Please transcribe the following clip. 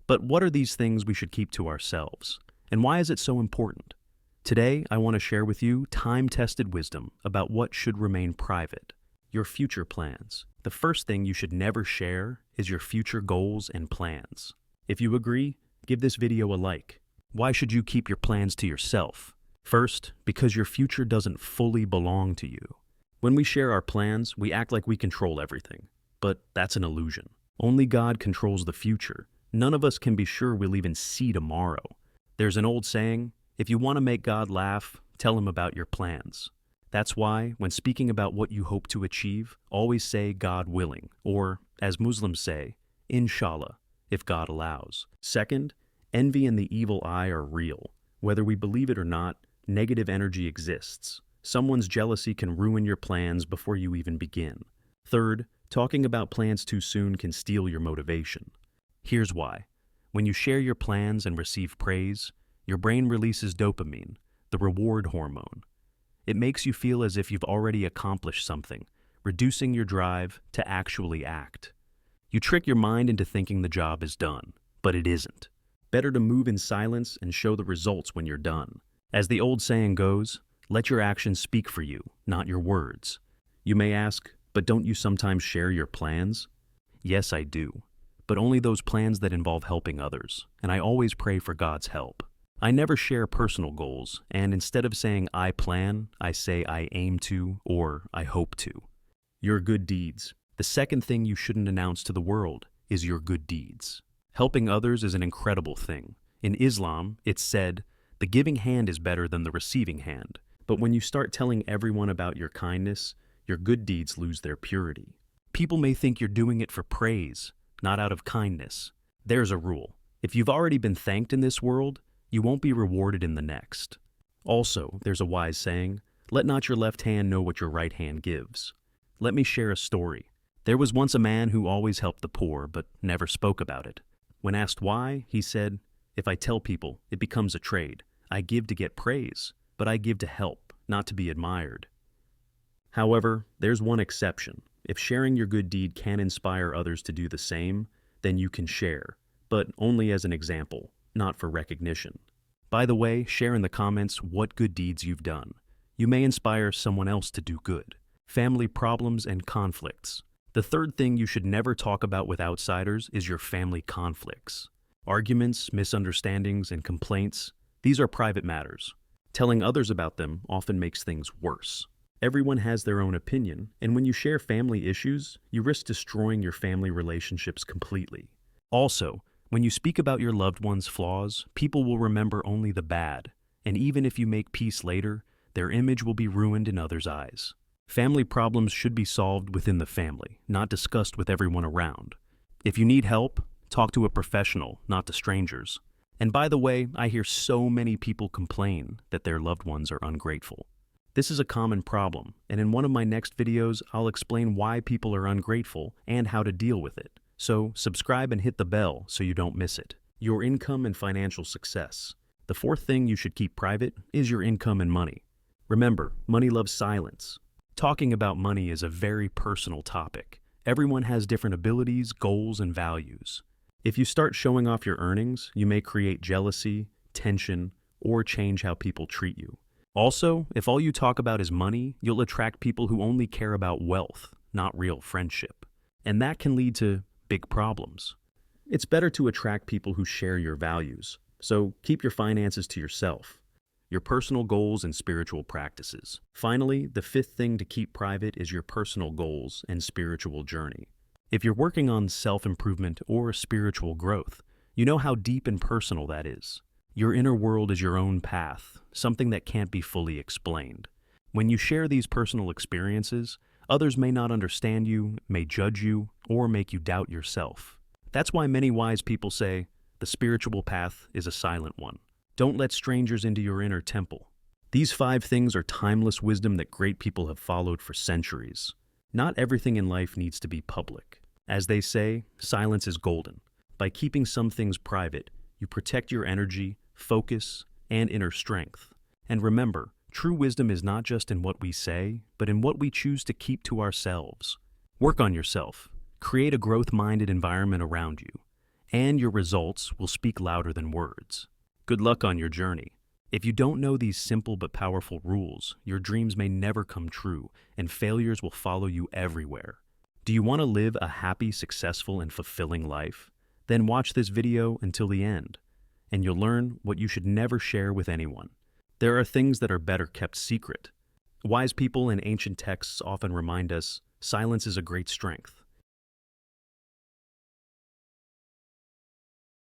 But what are these things we should keep to ourselves? And why is it so important? Today, I want to share with you time-tested wisdom about what should remain private. Your future plans. The first thing you should never share is your future goals and plans. If you agree, give this video a like. Why should you keep your plans to yourself? First, because your future doesn't fully belong to you. When we share our plans, we act like we control everything. But that's an illusion. Only God controls the future. None of us can be sure we'll even see tomorrow. There's an old saying, if you want to make God laugh, tell him about your plans. That's why, when speaking about what you hope to achieve, always say God willing, or, as Muslims say, Inshallah, if God allows. Second, envy and the evil eye are real. Whether we believe it or not, negative energy exists. Someone's jealousy can ruin your plans before you even begin. Third, talking about plans too soon can steal your motivation. Here's why. When you share your plans and receive praise, your brain releases dopamine, the reward hormone. It makes you feel as if you've already accomplished something, reducing your drive to actually act. You trick your mind into thinking the job is done, but it isn't. Better to move in silence and show the results when you're done. As the old saying goes, let your actions speak for you, not your words. You may ask, but don't you sometimes share your plans? Yes, I do, but only those plans that involve helping others, and I always pray for God's help. I never share personal goals, and instead of saying I plan, I say I aim to or I hope to. Your good deeds. The second thing you shouldn't announce to the world is your good deeds. Helping others is an incredible thing. In Islam, it's said, the giving hand is better than the receiving hand. But when you start telling everyone about your kindness, your good deeds lose their purity. People may think you're doing it for praise, not out of kindness. There's a rule. If you've already been thanked in this world, you won't be rewarded in the next. Also, there's a wise saying, let not your left hand know what your right hand gives. Let me share a story. There was once a man who always helped the poor, but never spoke about it. When asked why, he said, if I tell people, it becomes a trade. I give to get praise, but I give to help, not to be admired. However, there's one exception. If sharing your good deed can inspire others to do the same, then you can share, but only as an example, not for recognition. By the way, share in the comments what good deeds you've done. You may inspire someone else to do good. Family problems and conflicts. The third thing you should never talk about with outsiders is your family conflicts. Arguments, misunderstandings, and complaints, these are private matters. Telling others about them often makes things worse. Everyone has their own opinion, and when you share family issues, you risk destroying your family relationships completely. Also, when you speak about your loved one's flaws, people will remember only the bad, and even if you make peace later, their image will be ruined in others' eyes. Family problems should be solved within the family, not discussed with everyone around. If you need help, talk to a professional, not to strangers. And by the way, I hear so many people complain that their loved ones are ungrateful. This is a common problem, and in one of my next videos, I'll explain why people are ungrateful and how to deal with it. So subscribe and hit the bell so you don't miss it. Your income and financial success. The fourth thing you should keep private is your income and money. Remember, money loves silence. Talking about money is a very personal topic. Everyone has different abilities, goals, and values. If you start showing off your earnings, you may create jealousy, tension, or change how people treat you. Also, if all you talk about is money, you'll attract people who only care about wealth, not real friendship. And that can lead to big problems. It's better to attract people who share your values. So keep your finances to yourself. Your personal goals and spiritual practices. Finally, the fifth thing to keep private is your personal goals and spiritual journey. If you're working on self-improvement or spiritual growth, you know how deep and personal that is. Your inner world is your own path, something that can't be fully explained. When you share these personal experiences, others may not understand you, may judge you, or make you doubt yourself. That's why many wise people say, the spiritual path is a silent one. Don't let strangers into your inner temple. These 5 things are timeless wisdom that great people have followed for centuries. Not everything in life needs to be public. As they say, silence is golden. By keeping some things private, you protect your energy, focus, and inner strength. And remember, true wisdom is not just in what we say, but in what we choose to keep to ourselves. Work on yourself. Create a growth-minded environment around you. and your results will speak louder than words. Good luck on your journey. If you don't know these simple but powerful rules, your dreams may never come true, and failures will follow you everywhere. Do you want to live a happy, successful, and fulfilling life? Then watch this video until the end, and you'll learn what you should never share with anyone. There are things that are better kept secret. Wise people in ancient texts often remind us, silence is a great strength.